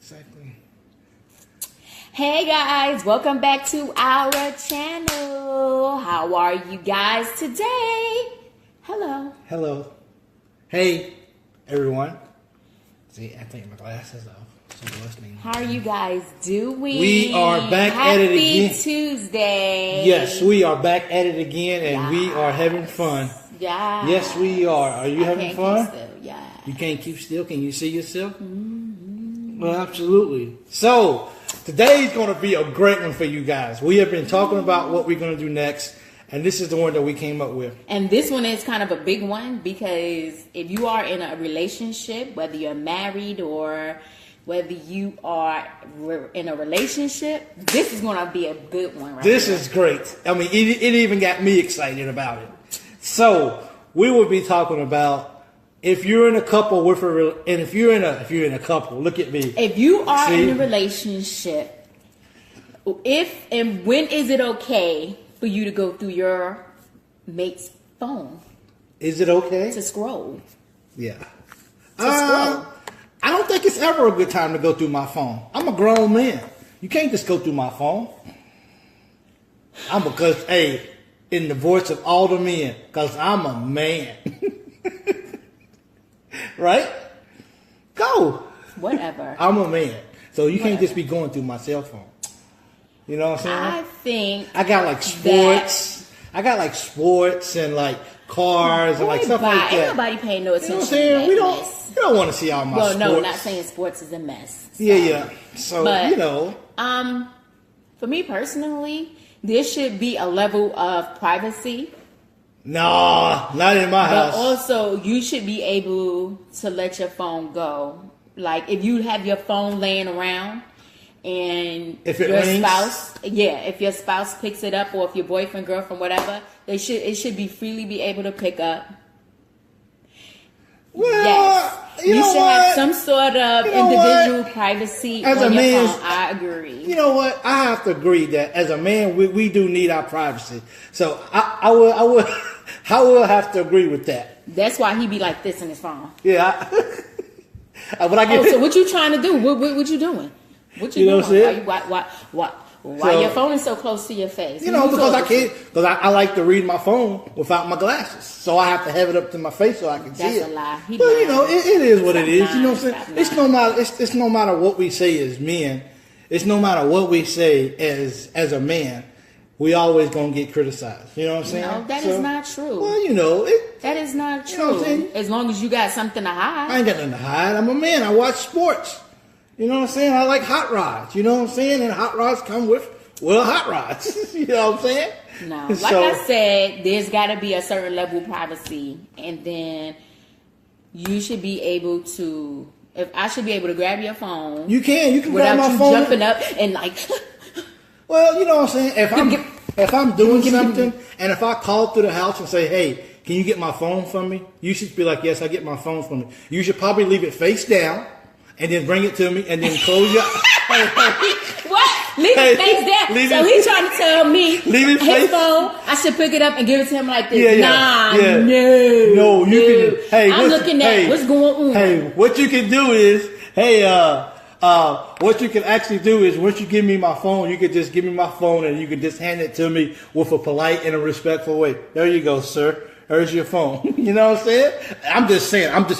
Exactly. Hey guys, welcome back to our channel. How are you guys today? Hello. Hello. Hey, everyone. See, I take my glasses off. So listening. How are you guys doing? We are back at it again. Happy Tuesday. Yes, we are back at it again, and we are having fun. Yeah. Yes, we are. Are you having fun? Keep still. Yeah. You can't keep still. Can you see yourself? Mm-hmm. Well, absolutely. So, today's going to be a great one for you guys. We have been talking about what we're going to do next, and this is the one that we came up with. And this one is kind of a big one because if you are in a relationship, whether you're married or whether you are in a relationship, this is going to be a good one right This here. is great. I mean, it even got me excited about it. So, we will be talking about if you're in a couple with if you're in a couple, look at me. If you are in a relationship, if and when is it okay for you to go through your mate's phone? Is it okay to scroll? Yeah. Scroll. I don't think it's ever a good time to go through my phone. I'm a grown man. You can't just go through my phone. In the voice of all the men, because I'm a man. Right? Go. Whatever. I'm a man. So you can't just be going through my cell phone. You know what I'm saying? I think I got like sports. I got like sports and like cars and like stuff like that. Ain't nobody paying no attention. You know what I'm saying? We don't want to see all my sports. Well, no, not saying sports is a mess. So. Yeah. So, but, for me personally, there should be a level of privacy. No, not in my house. But also, you should be able to let your phone go. Like, if you have your phone laying around and if your spouse picks it up, or if your boyfriend, girlfriend, whatever, it should be freely be able to pick up. Well, yes. You should have some sort of individual privacy as on a your man, phone. I agree. You know what? I have to agree that as a man, we do need our privacy. So I will have to agree with that. That's why he be like this in his phone. Yeah. But I get so what you trying to do? What you doing? What you doing? Know what I'm Why your phone is so close to your face? Because I can't. Because I like to read my phone without my glasses, so I have to have it up to my face so I can see it. That's a lie. But it is what it is. You know what I'm saying? It's no matter what we say as men. It's no matter what we say as a man. We always gonna get criticized. You know what I'm saying? No, that is not true. Well, that is not true. You know what I'm saying? As long as you got something to hide. I ain't got nothing to hide. I'm a man. I watch sports. You know what I'm saying? I like hot rods. You know what I'm saying? And hot rods come with hot rods. You know what I'm saying? No, I said, there's got to be a certain level of privacy, and then you should be able to. If I should be able to grab your phone, you can without grab my you phone. jumping up and like. Well, you know what I'm saying. If I'm doing something, and if I call through the house and say, "Hey, can you get my phone from me?" You should be like, "Yes, I get my phone from you." You should probably leave it face down, and then bring it to me, and then close your. What? Leave it face down. So he's trying to tell me his phone, I should pick it up and give it to him like this. No, you can. Hey, I'm looking at what's going on. Hey, what you can do is, what you can actually do is once you give me my phone, you could just give me my phone and you could just hand it to me with a polite and a respectful way. There you go, sir. There's your phone. You know what I'm saying? I'm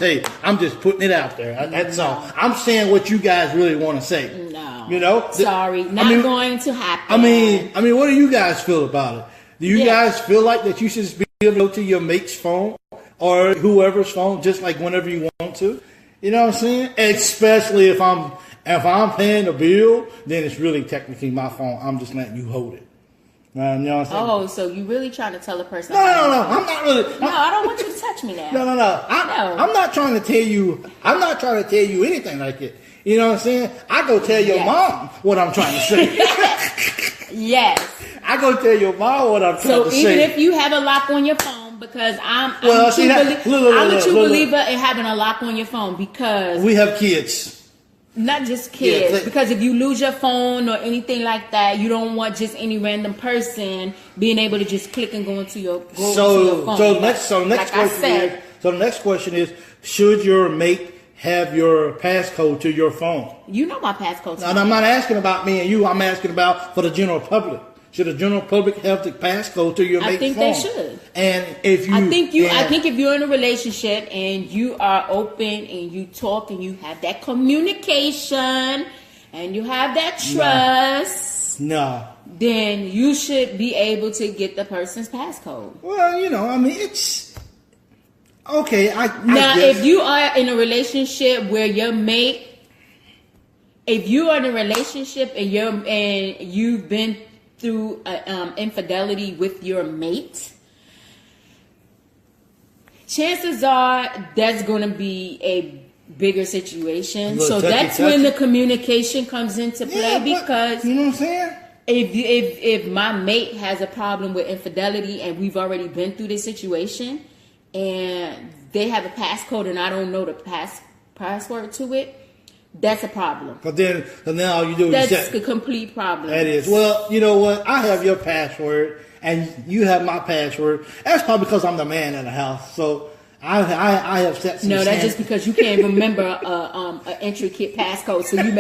just putting it out there. That's all. I'm saying what you guys really want to say. No. You know? Sorry, going to happen. I mean, what do you guys feel about it? Do you guys feel like that you should just be able to go to your mate's phone or whoever's phone just like whenever you want to? You know what I'm saying? Especially if I'm paying the bill, then it's really technically my phone. I'm just letting you hold it. You know what I'm saying? Oh, so you really trying to tell a person? No. I'm not really. No, I don't want you to touch me now. No. I'm not trying to tell you. I'm not trying to tell you anything like it. You know what I'm saying? I go tell your mom what I'm trying to say. Yes. I go tell your mom what I'm trying to say. So even if you have a lock on your phone, because I'm a true believer in having a lock on your phone, because we have kids. Not just kids, because if you lose your phone or anything like that, you don't want just any random person being able to just click and go into your phone. So the next question is, should your mate have your passcode to your phone? You know my passcode. And I'm not asking about me and you. I'm asking about for the general public. Should the general public have the passcode to your mate's phone? I think they should. And if you, I think if you're in a relationship and you are open and you talk and you have that communication and you have that trust, then you should be able to get the person's passcode. Well, you know, I mean, it's okay. If you are in a relationship where your mate, if you are in a relationship and you've been through infidelity with your mate, chances are that's going to be a bigger situation. So that's when the communication comes into play, because you know what I'm saying? If my mate has a problem with infidelity and we've already been through this situation and they have a passcode and I don't know the password to it, that's a problem. But then all you do is that's a complete problem. That is. Well, you know what? I have your password and you have my password. That's probably because I'm the man in the house. So I have set some. No, that's just because you can't remember an intricate passcode. So you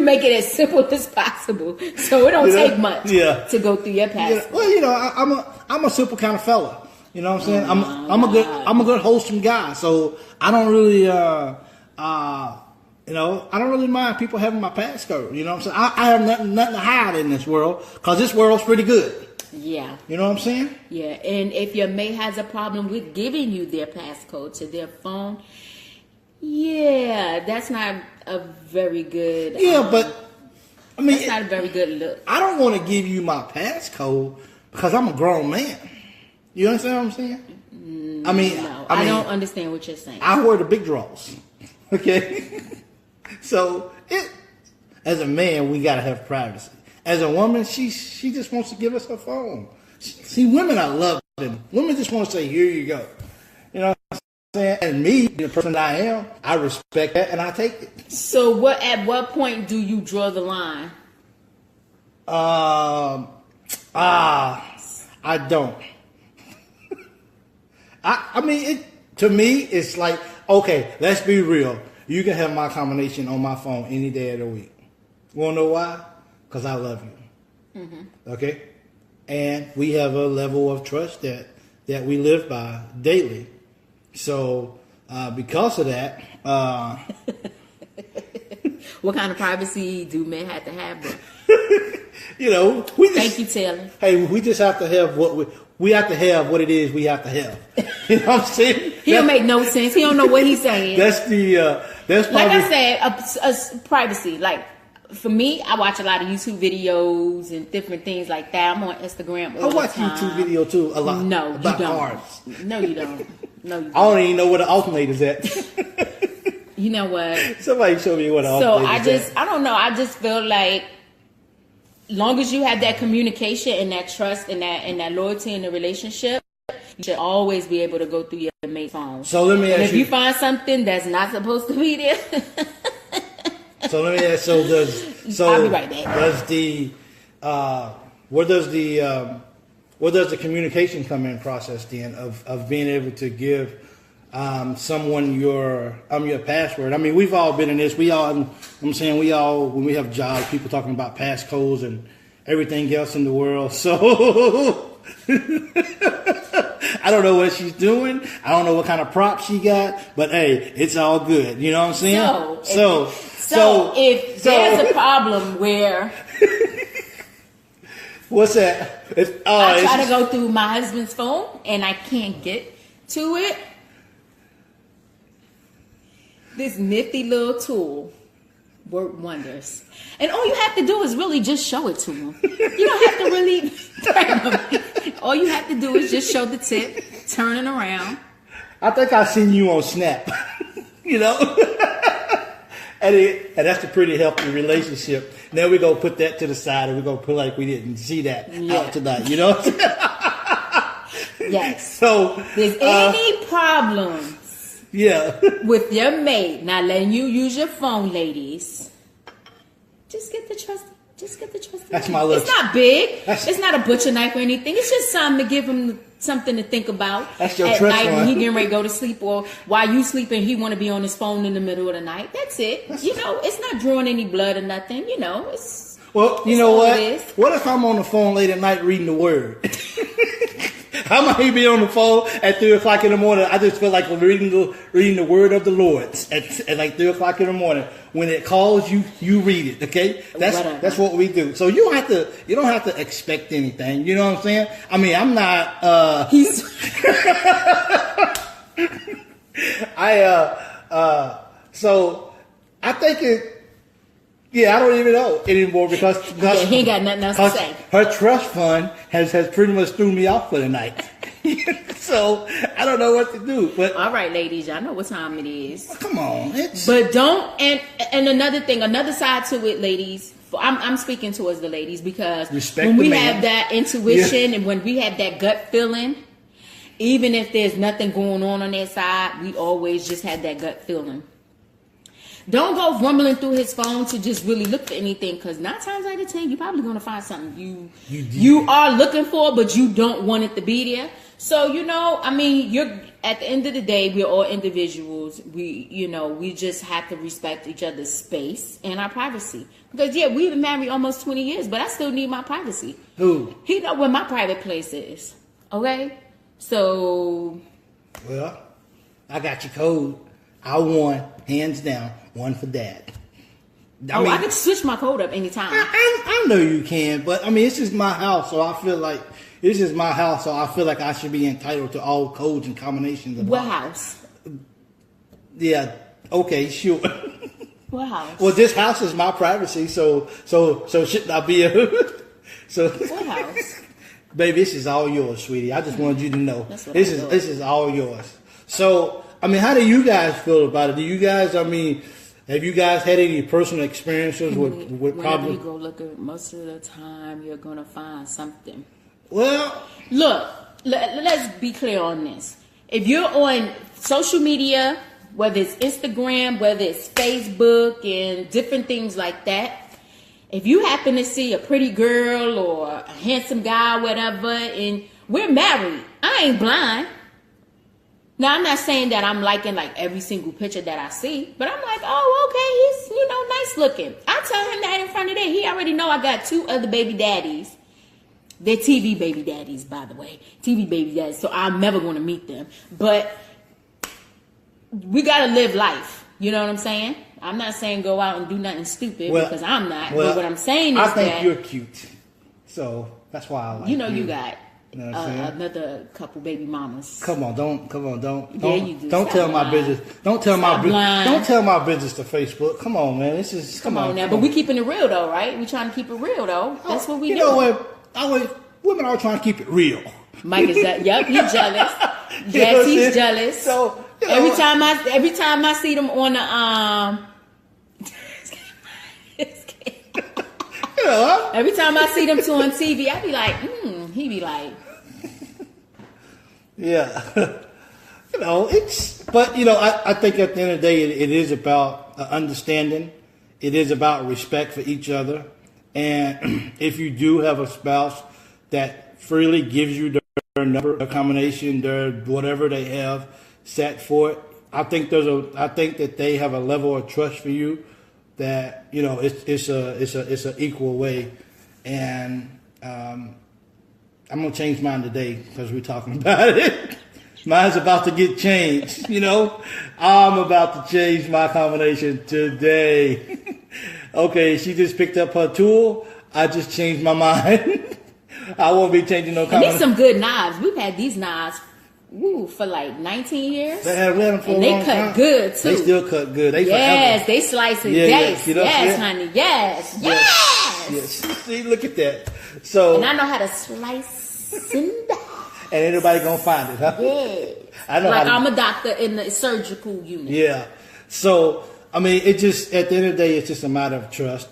make it as simple as possible. So it don't take much to go through your password. Yeah. Well, you know, I'm a simple kind of fella. You know what I'm saying? I'm a good wholesome guy. So I don't really you know, I don't really mind people having my passcode. You know what I'm saying? I have nothing to hide in this world because this world's pretty good. Yeah. You know what I'm saying? Yeah. And if your mate has a problem with giving you their passcode to their phone, that's not a very good. But I mean, that's not a very good look. I don't want to give you my passcode because I'm a grown man. You understand what I'm saying? I don't understand what you're saying. I wear the big draws. Okay. So, as a man, we gotta have privacy. As a woman, she just wants to give us her phone. See, women, I love them. Women just want to say, "Here you go." You know what I'm saying? And me, the person that I am, I respect that and I take it. So, at what point do you draw the line? I don't. I mean, to me, it's like, okay, let's be real. You can have my combination on my phone any day of the week. You want to know why? Because I love you. Mm-hmm. Okay? And we have a level of trust that we live by daily. So, because of that... what kind of privacy do men have to have, bro? You know, thank you, Taylor. Hey, we just have to have we have to have what it is we have to have. You know what I'm saying? He don't make no sense. He don't know what he's saying. That's probably, like I said, privacy. Like for me, I watch a lot of YouTube videos and different things like that. I'm on Instagram all the time. I watch YouTube video too a lot. No, about you don't. cars. No, you don't. No, you don't. I don't even know where the alternator's at. You know what? Somebody show me what the alternator's at. I don't know. I just feel like, long as you have that communication and that trust and that loyalty in the relationship, you should always be able to go through your mate's phone. So let me ask you. If you find something that's not supposed to be there. So let me ask. I'll be right back. Where does the communication come in process then of being able to give someone your password? I mean, we've all been in this. When we have jobs, people talking about passcodes and everything else in the world. So I don't know what she's doing. I don't know what kind of props she got, but hey, it's all good. You know what I'm saying? So if there's a problem where what's that? I try to go through my husband's phone and I can't get to it. This nifty little tool work wonders. And all you have to do is really just show it to him. You don't have to really turn him. All you have to do is just show the tip, turn it around. I think I've seen you on Snap. You know? and that's a pretty healthy relationship. Now we're going to put that to the side and we're going to put like we didn't see that out tonight. You know? Yes. So, there's any problem with your mate not letting you use your phone, ladies, just get the Just get the trusty That's knife. my little. It's not big. It's not a butcher knife or anything. It's just something to give him something to think about That's your at trust night when fund. he getting ready to go to sleep, or while you sleeping, he want to be on his phone in the middle of the night. That's it. It's not drawing any blood or nothing. It's Well, you it's know all what? it is. What if I'm on the phone late at night reading the Word? I might be on the phone at 3 o'clock in the morning. I just feel like reading the Word of the Lord at like 3 o'clock in the morning. When it calls you, you read it. Okay, Whatever. that's what we do. So you don't have to expect anything. You know what I'm saying? I mean, I'm not. He's So I think it. Yeah, I don't even know anymore because he ain't got nothing else to say. Her trust fund has pretty much threw me off for the night. So I don't know what to do. But all right, ladies, y'all know what time it is. come on, But don't and another thing, another side to it, ladies. I'm speaking towards the ladies because Respect when the we man. have that intuition and when we have that gut feeling, even if there's nothing going on their side, we always just have that gut feeling. Don't go rumbling through his phone to just really look for anything, because 9 times out of 10, you're probably going to find something you are looking for, but you don't want it to be there. So, you're at the end of the day, we're all individuals. We just have to respect each other's space and our privacy. Because, we've been married almost 20 years, but I still need my privacy. Who? He know where my private place is. Okay? So... Well, I got your code. I won, hands down, one for Dad. I could switch my code up anytime. I know you can, but I mean, it's just my house, so I feel like I should be entitled to all codes and combinations of What house? Yeah, okay, sure. What house? Well, this house is my privacy, so shouldn't I be so? What house? Baby, this is all yours, sweetie. I just wanted you to know That's what this I is thought. this is all yours. So, I mean, how do you guys feel about it? Do you guys? I mean, have you guys had any personal experiences with Whenever problems? you go look at, most of the time you're gonna find something. Well, Look, let's be clear on this. If you're on social media, whether it's Instagram, whether it's Facebook, and different things like that, if you happen to see a pretty girl or a handsome guy, whatever, and we're married, I ain't blind. Now, I'm not saying that I'm liking like every single picture that I see, but I'm like, oh, okay, he's, nice looking. I tell him that in front of that. He already know I got 2 other baby daddies. They're TV baby daddies, by the way. TV baby daddies. So I'm never going to meet them. But we got to live life. You know what I'm saying? I'm not saying go out and do nothing stupid because I'm not. But what I'm saying is I think that you're cute, so that's why I like you. you got You know what I'm saying? another couple baby mamas. Come on, don't Yeah, you do. don't Stop tell my lying. business. Don't tell Stop lying. don't tell my business to Facebook. Come on, man. This is Come on now. But we keeping it real though, right? We trying to keep it real though. That's what we You do. know what? Women are trying to keep it real. Mike is that? Yep, he's jealous. You know what Yes, I'm he's saying? jealous. So every time I see them on the every time I see them two on TV, I be like, he be like, yeah. I think at the end of the day, it is about understanding. It is about respect for each other. And if you do have a spouse that freely gives you their number, their combination, their whatever they have set for it, I think that they have a level of trust for you that it's a equal way. And I'm gonna change mine today because we're talking about it. Mine's about to get changed. I'm about to change my combination today. Okay, she just picked up her tool. I just changed my mind. I won't be changing no and combination. these some good knives. We've had these knives, for like 19 years. They have them for And a they long cut time. good, too. They still cut good. They Yes, forever. they slice and Yeah, dice. yeah. Yes, Yeah. honey. Yes. Yes. See, look at that. So, And I know how to slice and dice. and anybody gonna find it, huh? Yeah. I know Like how to, I'm a doctor in the surgical unit. Yeah. So, I mean, it just, at the end of the day, it's just a matter of trust,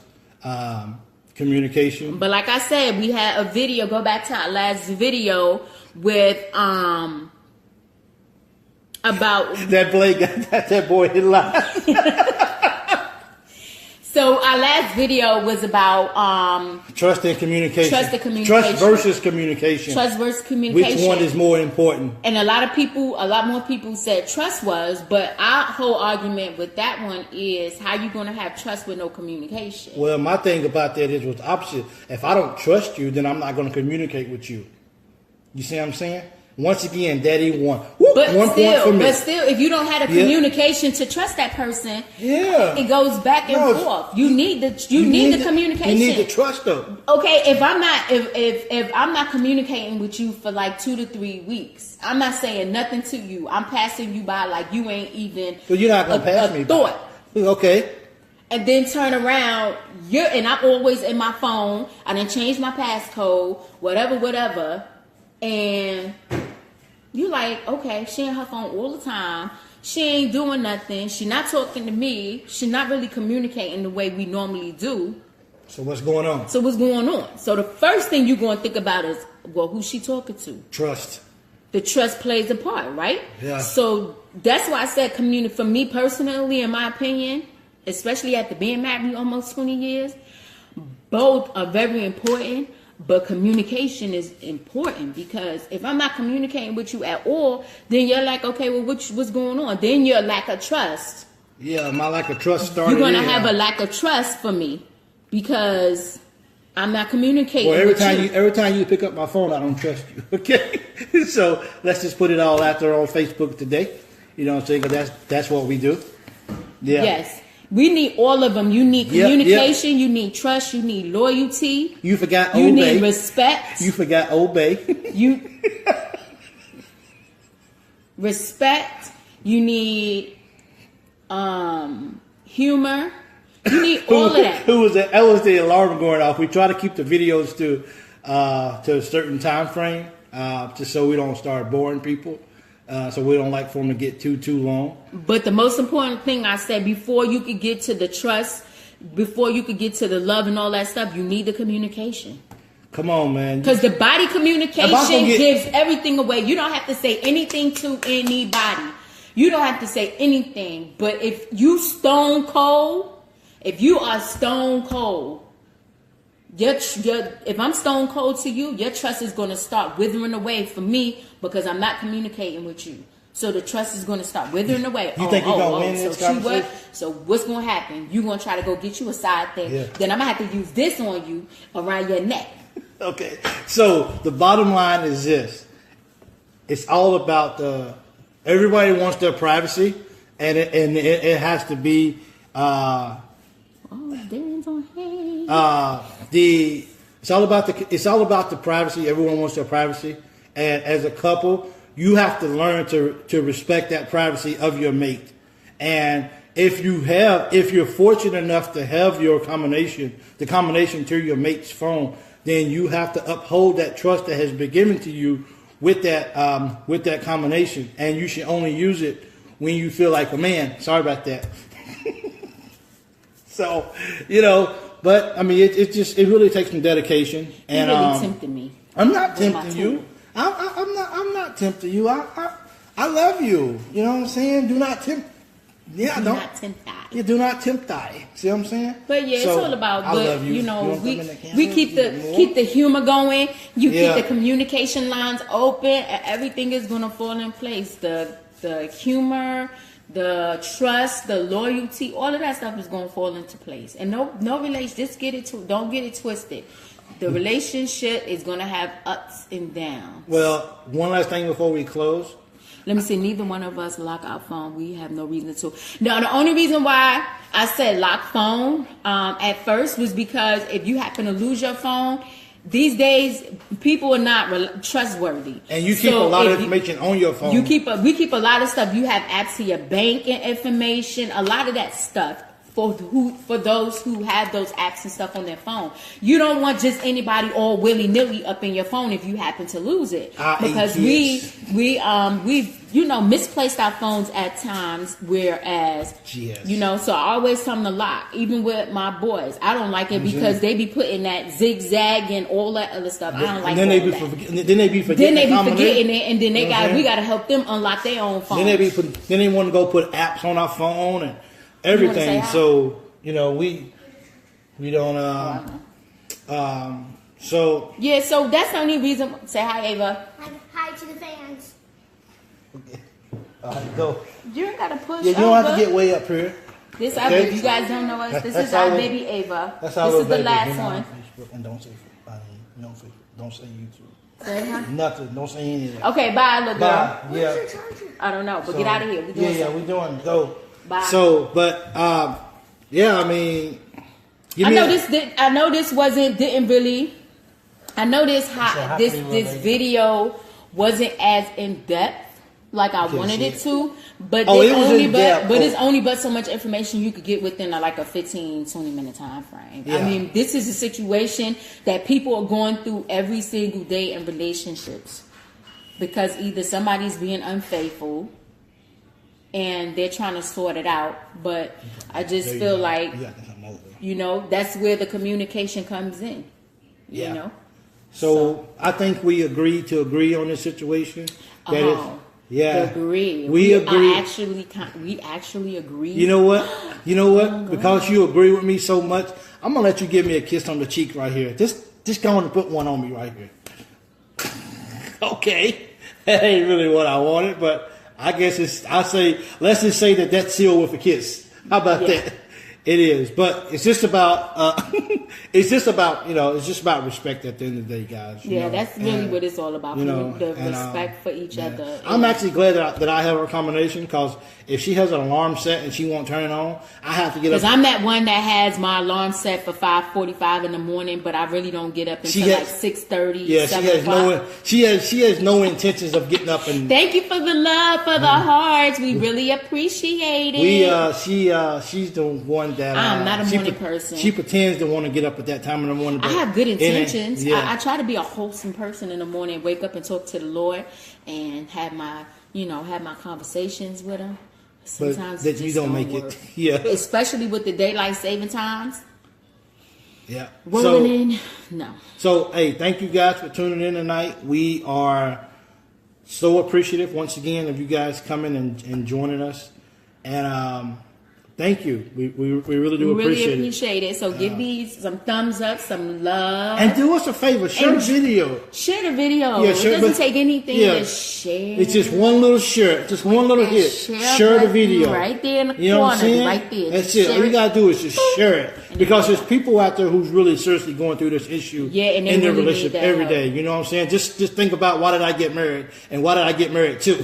communication. But like I said, we had a video, go back to our last video with about That Blake got that boy in line. So our last video was about trust and communication. Trust versus communication. Trust versus communication. Which one is more important? And a lot more people said trust was, but our whole argument with that one is how you going to have trust with no communication. Well, my thing about that is what's opposite. If I don't trust you, then I'm not going to communicate with you. You see what I'm saying? Once again, Daddy won. Woo, but 1 point for me. But still, if you don't have a communication to trust that person, it goes back and forth. You need the communication. You need the trust, though. Okay, if I'm not communicating with you for like 2 to 3 weeks, I'm not saying nothing to you. I'm passing you by like you ain't even. But you're not gonna pass me thought. By. Okay. And then turn around, and I'm always in my phone. I done changed my passcode, whatever. And you like, okay, she in her phone all the time. She ain't doing nothing. She not talking to me. She not really communicating the way we normally do. So what's going on? So the first thing you're going to think about is, well, who's she talking to? Trust. The trust plays a part, right? Yeah. So that's why I said community. For me personally, in my opinion, especially after being married almost 20 years, both are very important. But communication is important, because if I'm not communicating with you at all, then you're like, okay, well, what's going on? Then you're lack of trust. Yeah, my lack of trust started. You're gonna have a lack of trust for me because I'm not communicating. Well, every time you pick up my phone, I don't trust you. Okay, so let's just put it all out there on Facebook today. You know what I'm saying? Because that's what we do. Yeah. Yes. We need all of them. You need communication. You need trust. You need loyalty. You forgot obey. You need respect. You forgot obey. You respect. You need humor. You need all of that. That was the alarm going off. We try to keep the videos to a certain time frame, just so we don't start boring people. So we don't like for them to get too long. But the most important thing I said, before you could get to the trust, before you could get to the love and all that stuff, you need the communication. Come on, man. Because the body communication gives everything away. You don't have to say anything to anybody. You don't have to say anything. But if you are stone cold, if I'm stone cold to you, your trust is going to start withering away from me because I'm not communicating with you. So the trust is going to start withering away. You think you're going to win this conversation? So what's going to happen? You're going to try to go get you a side thing. Yeah. Then I'm going to have to use this on you around your neck. Okay. So the bottom line is this. It's all about everybody wants their privacy, and it has to be it's all about the privacy. Everyone wants their privacy, and as a couple, you have to learn to respect that privacy of your mate. And if you're fortunate enough to have the combination to your mate's phone, then you have to uphold that trust that has been given to you with that combination, and you should only use it when you feel like a man. Sorry about that. So, but I mean, it really takes some dedication. And you really tempted me. I'm not tempting you. I'm not tempting you. I love you. You know what I'm saying? Do not tempt. Yeah, do not tempt I. Yeah, do not tempt I. See what I'm saying? But yeah, it's all about. I love you. We keep the humor going. You keep the communication lines open, and everything is gonna fall in place. The humor, the trust, the loyalty, all of that stuff is gonna fall into place. And no relation. Just don't get it twisted. The relationship is gonna have ups and downs. Well, one last thing before we close. Let me say, neither one of us lock our phone. We have no reason to. No, the only reason why I said lock phone at first was because if you happen to lose your phone, these days people are not trustworthy. And you keep a lot of information on your phone. We keep a lot of stuff. You have apps to your banking information, a lot of that stuff. For those who have those apps and stuff on their phone, you don't want just anybody all willy nilly up in your phone if you happen to lose it, because we've misplaced our phones at times. Whereas so I always tell them to lock. Even with my boys, I don't like it because they be putting that zigzag and all that other stuff. I don't like that. Then they be forgetting it, and then we gotta help them unlock their own phone. Then they want to go put apps on our phone and everything. So we We don't. So yeah, so that's the only reason. Say hi, Ava. Hi to the fans. okay. All right, go. You ain't gotta push. Yeah, you don't have to get way up here. This Okay. if you guys don't know us, this That's is our our- baby Ava. That's This our is the baby. last You're not one. on Facebook. And don't say no Facebook. Don't say YouTube. Say hi. Nothing. Don't say any of that. Okay, bye, little girl. Bye. Where's Yeah. your charger? I don't know, but So, get out of here. We doing yeah, something. we doing go. Bye. So, but yeah, I mean, I know this didn't really. I know this how this can you this relate? video wasn't as in depth like I Okay, wanted see. it to, but Oh, there's it was only in depth. but it's only but so much information you could get within like a 15-20 minute time frame. I Yeah. mean, this is a situation that people are going through every single day in relationships because either somebody's being unfaithful and they're trying to sort it out, but I just There you feel go. like You got to come over. that's where the communication comes in. Yeah. You know? So I think we agreed to agree on this situation. That is, Oh, yeah, agree. We agree. We actually agree. You know what? You know what? Because you agree with me so much, I'm gonna let you give me a kiss on the cheek right here. Just go and put one on me right here. Okay, that ain't really what I wanted, but I guess let's just say that's sealed with a kiss. How about Yeah. that? It is, but it's just about it's just about respect at the end of the day, guys. you Yeah, know, that's really and- what it's all about. you know, the and, respect for each yeah. other. I'm actually glad that I have her combination because if she has an alarm set and she won't turn it on, I have to get up. Because I'm that one that has my alarm set for 5:45 in the morning, but I really don't get up She until has- like 6:30. Yeah, she 7 has o'clock. she has no intentions of getting up and Thank you for the love, for the hearts. We really appreciate it. she's the one that I'm not a she morning person. She pretends to want to get up at that time in the morning. I but have good it ain't- intentions. Yeah, I try to be a wholesome person in the morning, wake up and talk to the Lord and have my conversations with him. but Sometimes that it you just don't make work. it. Yeah, Especially with the daylight saving times. yeah. Rolling in, no. So, hey, thank you guys for tuning in tonight. We are so appreciative once again of you guys coming and joining us. And thank you. We really do We really appreciate it. appreciate it. So give these some thumbs up, some love. And do us a favor, share the And- video. Share the video. Yeah, It share- doesn't but- take anything yeah. to share. It's just one little share, just one little that hit. share Share the button video. right there in the You know what I'm corner, saying? right there. That's Just it. share All you it. gotta do is just share it. And Because then- there's people out there who's really seriously going through this issue Yeah, and they in their really need relationship that every help. day. You know what I'm saying? Just think about why did I get married and why did I get married to?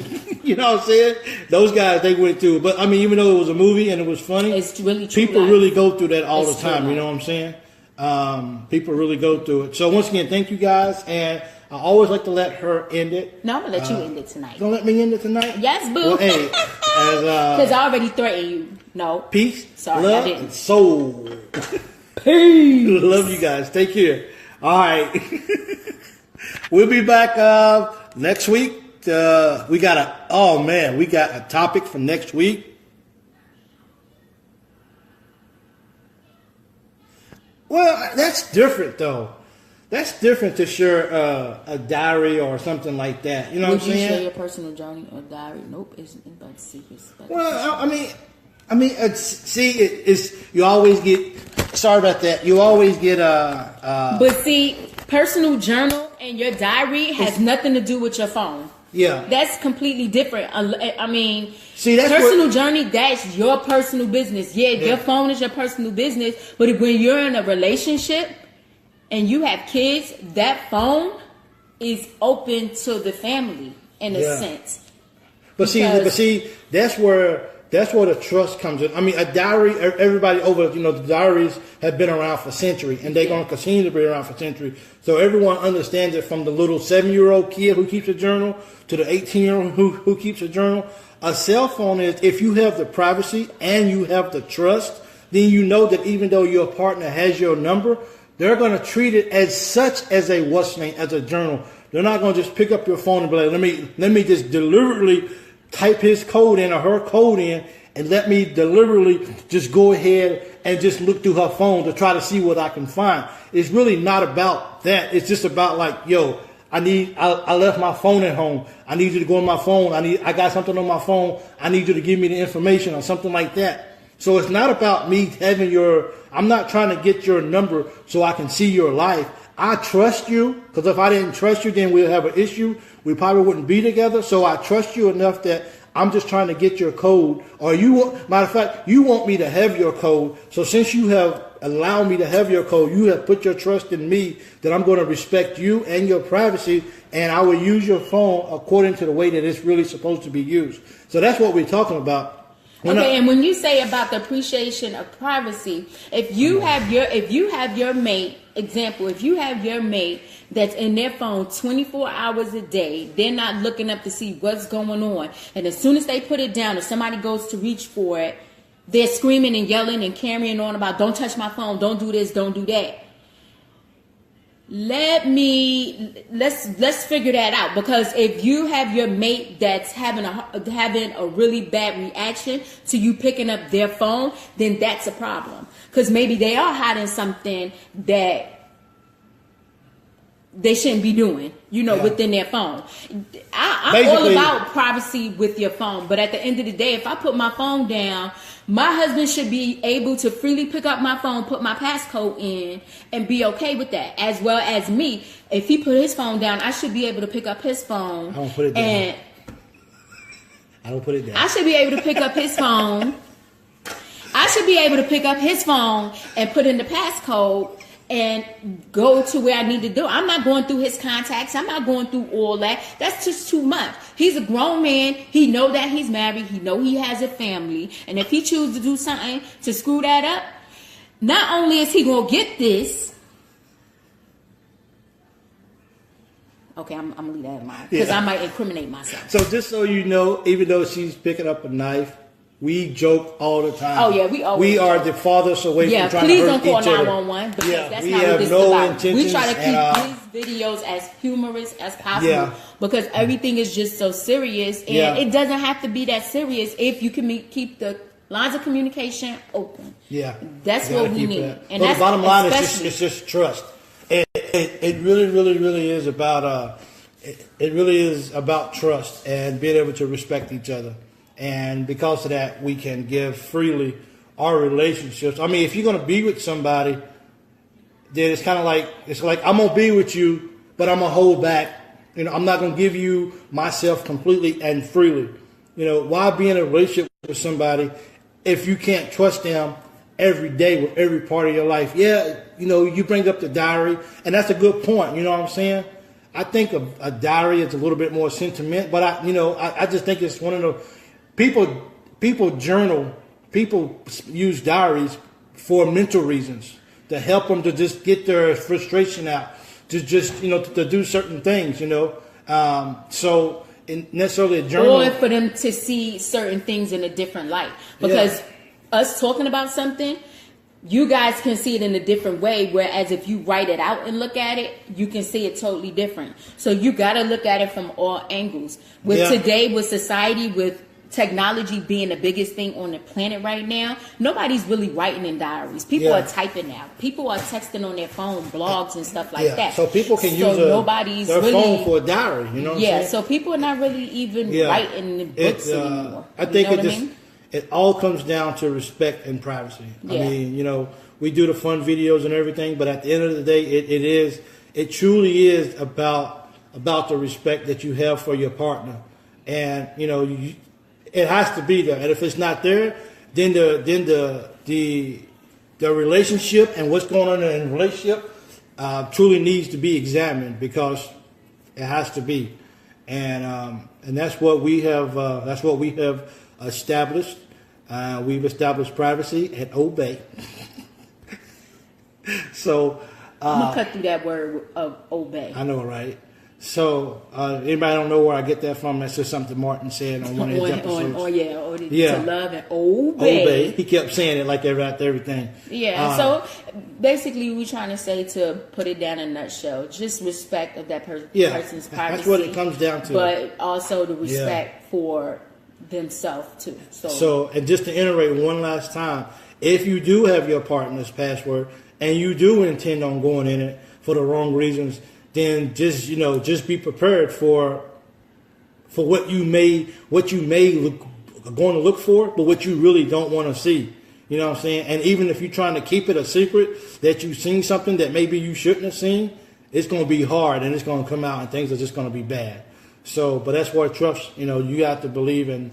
You know what I'm saying? Those guys, they went through. But I mean, even though it was a movie and it was funny, It's really true people life. really go through that all It's the time. true You know life. what I'm saying? People really go through it. So once again, thank you guys. And I always like to let her end it. No, I'm gonna let you end it tonight. Don't let me end it tonight. Yes, boo. Well, hey, as Because I already threatened you. No. peace, Sorry, love, I didn't. and soul. Peace. Love you guys. Take care. All right. We'll be back next week. We got a topic for next week. Well, that's different though. That's different to share a diary or something like that. You know Would what I'm you share saying? your personal journey or diary? Nope, it's about secrets. Well, I mean, it's you always get. Sorry about that. You always get But see, personal journal and your diary has nothing to do with your phone. yeah. That's completely different. I mean, See, that's personal what- journey, that's your personal business. Yeah, Yeah. your phone is your personal business. But when you're in a relationship and you have kids, that phone is open to the family in a Yeah. sense. But see, that's where the trust comes in. I mean, a diary. Everybody the diaries have been around for centuries, and they're going to continue to be around for centuries. So everyone understands it, from the little 7-year-old kid who keeps a journal to the 18-year-old who keeps a journal. A cell phone is, if you have the privacy and you have the trust, then you know that even though your partner has your number, they're going to treat it as such as as a journal. They're not going to just pick up your phone and be like, let me just deliberately type his code in or her code in, and let me deliberately just go ahead and just look through her phone to try to see what I can find. It's really not about that. It's just about like, yo, I left my phone at home. I need you to go on my phone. I got something on my phone. I need you to give me the information or something like that. So it's not about me having I'm not trying to get your number so I can see your life. I trust you, because if I didn't trust you, then we'll have an issue. We probably wouldn't be together. So I trust you enough that I'm just trying to get your code. Or matter of fact, you want me to have your code. So since you have allowed me to have your code, you have put your trust in me that I'm going to respect you and your privacy, and I will use your phone according to the way that it's really supposed to be used. So that's what we're talking about. And when you say about the appreciation of privacy, if you have your mate, example, if you have your mate that's in their phone 24 hours a day, they're not looking up to see what's going on, and as soon as they put it down, if somebody goes to reach for it, they're screaming and yelling and carrying on about, don't touch my phone, don't do this, don't do that. Let's figure that out, because if you have your mate that's having a really bad reaction to you picking up their phone, then that's a problem, because maybe they are hiding something that they shouldn't be doing, within their phone. I'm all about privacy with your phone, but at the end of the day, if I put my phone down, my husband should be able to freely pick up my phone, put my passcode in, and be okay with that. As well as me, if he put his phone down, I should be able to pick up his phone. I don't put it down. I don't put it down. I should be able to pick up his phone. I should be able to pick up his phone and put in the passcode and go to where I need to do. I'm not going through his contacts. I'm not going through all that. That's just too much. He's a grown man. He know that he's married. He know he has a family. And if he chooses to do something to screw that up, not only is he going to get this. Okay, I'm going to leave that in mind, because I might incriminate myself. So just so you know, even though she's picking up a knife, we joke all the time. Oh, yeah, we are the farthest away from trying to hurt each other. Yeah, please don't call 911, because that's not what this is about. We try to keep these videos as humorous as possible, because everything is just so serious, and it doesn't have to be that serious if you can keep the lines of communication open. Yeah. That's what we need. And the bottom line is it's just trust. It really, really, really is about it really is about trust and being able to respect each other. And because of that, we can give freely our relationships. I mean, if you're going to be with somebody, then it's like I'm going to be with you, but I'm going to hold back. I'm not going to give you myself completely and freely. Why be in a relationship with somebody if you can't trust them every day with every part of your life? Yeah, you bring up the diary, and that's a good point. You know what I'm saying? I think a diary is a little bit more sentiment, but I just think it's one of the people journal. People use diaries for mental reasons, to help them to just get their frustration out, to just to do certain things. So necessarily a journal, or for them to see certain things in a different light. Because us talking about something, you guys can see it in a different way, whereas if you write it out and look at it, you can see it totally different. So you got to look at it from all angles. Today, with society, with technology being the biggest thing on the planet right now, nobody's really writing in diaries. People are typing now. People are texting on their phone, blogs and stuff like that. So people can use their phone for a diary. You know what I'm saying? So people are not really even writing in books anymore. I think it all comes down to respect and privacy. I mean, we do the fun videos and everything, but at the end of the day, it truly is about the respect that you have for your partner. And, it has to be there. And if it's not there, then the relationship and what's going on in the relationship truly needs to be examined, because it has to be. And that's what we have. That's what we have established. We've established privacy at Obey. So I'm gonna cut through that word of obey. I know, right? So anybody don't know where I get that from? That's just something Martin said on one of his episodes. To love and obey. He kept saying it like everything. Yeah. So basically, we're trying to say, to put it down in a nutshell, just respect of that person's privacy. That's what it comes down to. But also the respect for themselves too. So, and just to iterate one last time, if you do have your partner's password and you do intend on going in it for the wrong reasons, then just be prepared for what you may going to look for, but what you really don't want to see. You know what I'm saying? And even if you're trying to keep it a secret that you've seen something that maybe you shouldn't have seen, it's going to be hard and it's going to come out and things are just going to be bad. So, but that's where trust, you have to believe and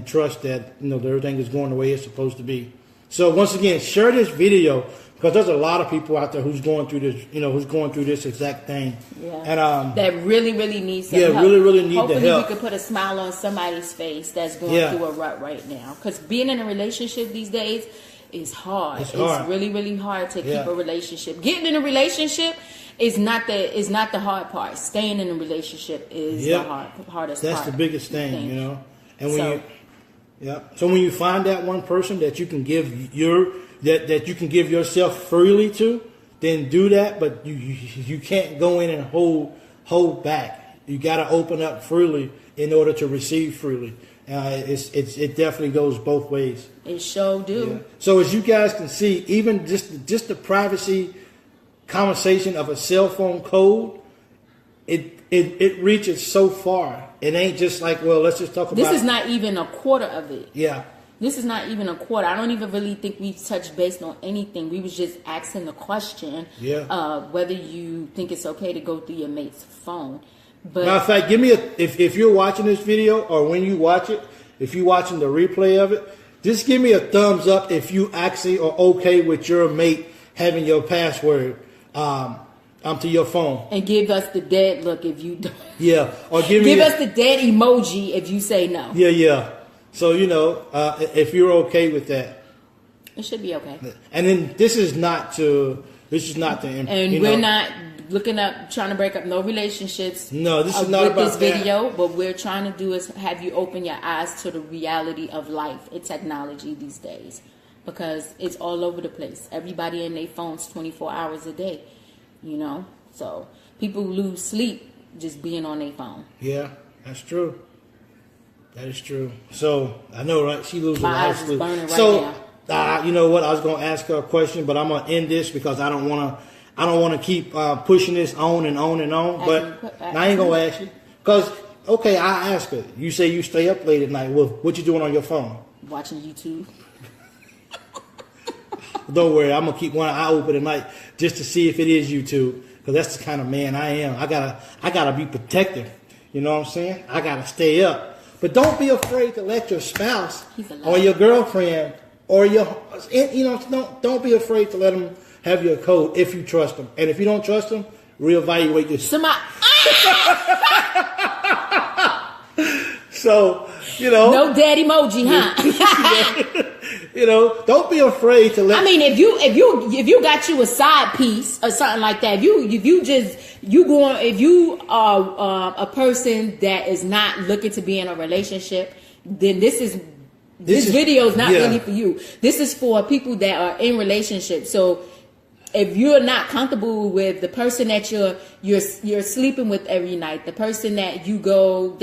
trust that, that everything is going the way it's supposed to be. So once again, share this video because there's a lot of people out there who's going through this, who's going through this exact thing. Yeah. And that really, really needs some help. really need Hopefully the help. we could put a smile on somebody's face that's going through a rut right now. Because being in a relationship these days is hard. It's really, really hard to keep a relationship. Getting in a relationship is not the hard part. Staying in a relationship is the hardest part. That's the biggest thing, And when so when you find that one person that you can give that you can give yourself freely to, then do that. But you can't go in and hold back. You got to open up freely in order to receive freely. It definitely goes both ways. It sure do. Yeah. So as you guys can see, even just the privacy conversation of a cell phone code, it reaches so far. It ain't just like, well, let's just talk about. This is not even a quarter of it. Yeah. This is not even a quarter. I don't even really think we've touched base on anything. We was just asking the question whether you think it's okay to go through your mate's phone. But matter of fact, give me if you're watching this video or when you watch it, if you're watching the replay of it, just give me a thumbs up if you actually are okay with your mate having your password to your phone. And give us the dead look if you don't. Yeah. Or give us the dead emoji if you say no. Yeah. So, if you're okay with that. It should be okay. And then this is not to. And we're not looking up, trying to break up no relationships. No, this is not with about this video. What we're trying to do is have you open your eyes to the reality of life and technology these days, because it's all over the place. Everybody in their phones 24 hours a day. So people lose sleep just being on their phone. Yeah, that's true. That is true. So I know, right? She loses a lot of sleep. You know what? I was going to ask her a question, but I'm going to end this because I don't want to keep pushing this on and on and on. But I ain't going to ask you because I ask her. You say you stay up late at night. Well, what you doing on your phone? Watching YouTube. Don't worry, I'm gonna keep one eye open at night just to see if it is YouTube, because that's the kind of man I am. I gotta be protective. You know what I'm saying? I gotta stay up. But don't be afraid to let your spouse or your girlfriend or don't be afraid to let them have your code if you trust them. And if you don't trust them, reevaluate this. So, no dad emoji, huh? Don't be afraid to let. I mean, if you got you a side piece or something like that, if you are a person that is not looking to be in a relationship, then this video is not really for you. This is for people that are in relationships. So if you're not comfortable with the person that you're sleeping with every night, the person that you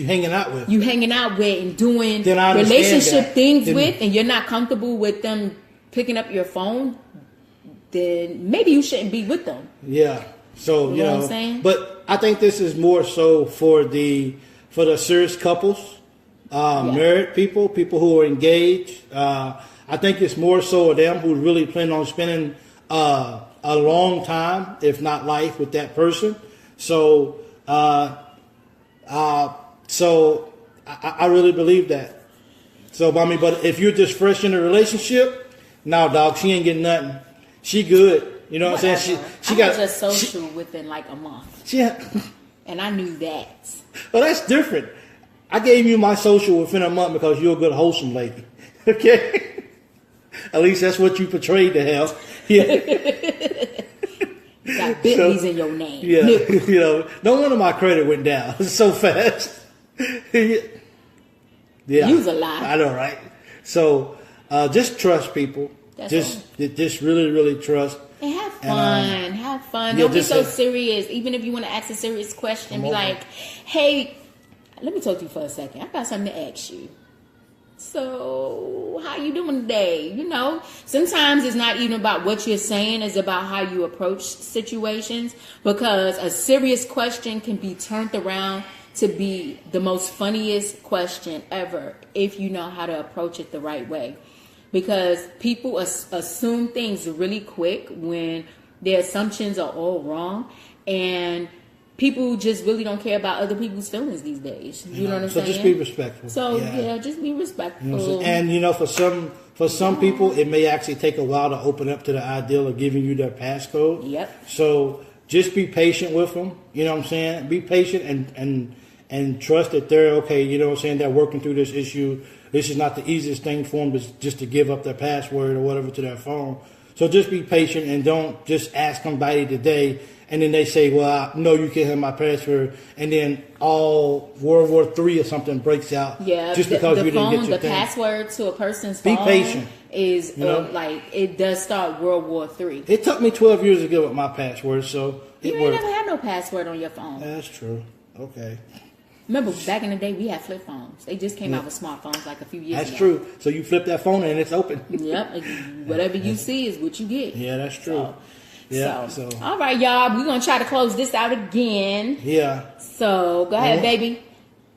hanging out with, and doing relationship things with, and you're not comfortable with them picking up your phone, then maybe you shouldn't be with them. Yeah. So you know what I'm saying? But I think this is more so for the serious couples, married people who are engaged. I think it's more so of them who really plan on spending a long time, if not life, with that person. So, I really believe that. So, but if you're just fresh in a relationship, no, dog, she ain't getting nothing. She good. You know what I'm saying? She got just social within like a month. And I knew that. Well, that's different. I gave you my social within a month because you're a good, wholesome lady. Okay. At least that's what you portrayed to have. Yeah. You got Bentleys in your name. Yeah. No wonder my credit went down so fast. Yeah. You's a lie. I know, right? So, just trust people. Just really, really trust. And have fun. Have fun. Don't be so serious. Even if you want to ask a serious question, be like, hey, let me talk to you for a second. I got something to ask you. So, how you doing today? Sometimes it's not even about what you're saying. It's about how you approach situations, because a serious question can be turned around to be the most funniest question ever if you know how to approach it the right way. because people assume things really quick when their assumptions are all wrong, and people just really don't care about other people's feelings these days. You know what I'm saying? So just be respectful. So yeah, just be respectful. You know what I'm saying? And for some people, it may actually take a while to open up to the ideal of giving you their passcode. Yep. So just be patient with them. You know what I'm saying? Be patient and trust that they're okay. You know what I'm saying? They're working through this issue. This is not the easiest thing for them, just to give up their password or whatever to their phone. So just be patient and don't just ask somebody today and then they say, well, no, you can't have my password. And then all World War III or something breaks out just because you didn't get your thing. The password to a person's be phone patient. Is like, it does start World War III. It took me 12 years to get with my password, so it You worked. ain't never had no password on your phone. That's true. Okay. Remember, back in the day, we had flip phones. They just came out with smartphones like a few years ago. That's true. So you flip that phone and it's open. Yep. Whatever you see is what you get. Yeah, that's true. So, all right, y'all. We're going to try to close this out again. Yeah. So, go ahead, baby.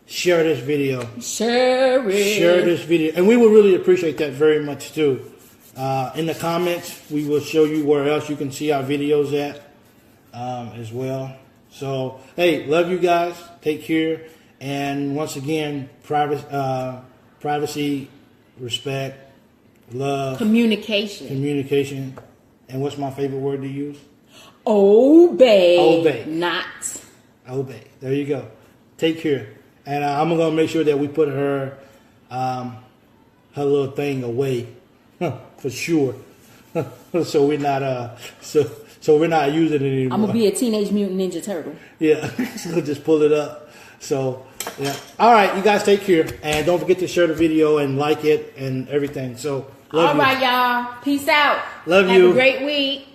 Share this video. Share it. Share this video. And we would really appreciate that very much, too. In the comments, we will show you where else you can see our videos at as well. So, hey, love you guys. Take care. And once again, privacy, respect, love. Communication. And what's my favorite word to use? Obey. Obey. Not. Obey. There you go. Take care. And I'm going to make sure that we put her little thing away for sure. So we're not so we're not using it anymore. I'm gonna be a Teenage Mutant Ninja Turtle. Yeah, so just pull it up. So yeah. All right, you guys take care, and don't forget to share the video and like it and everything. So love you. All right, y'all. Peace out. Love you. you. Have a great week.